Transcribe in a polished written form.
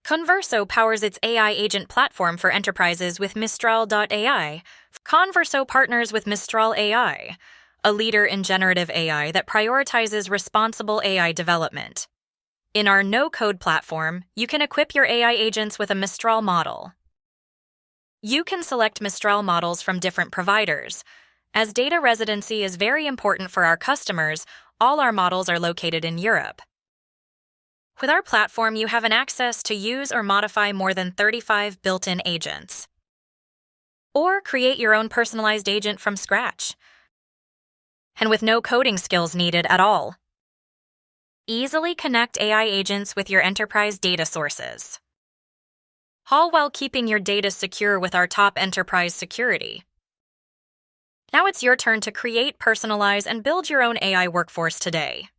Konverso powers its AI agent platform for enterprises with Mistral AI. Konverso partners with Mistral AI, a leader in generative AI that prioritizes responsible AI development. In our no-code platform, you can equip your AI agents with a Mistral model. You can select Mistral models from different providers. As data residency is very important for our customers, all our models are located in Europe. With our platform, you have an access to use or modify more than 35 built-in agents. Or create your own personalized agent from scratch. And with no coding skills needed at all. Easily connect AI agents with your enterprise data sources. All while keeping your data secure with our top enterprise security. Now it's your turn to create, personalize, and build your own AI workforce today.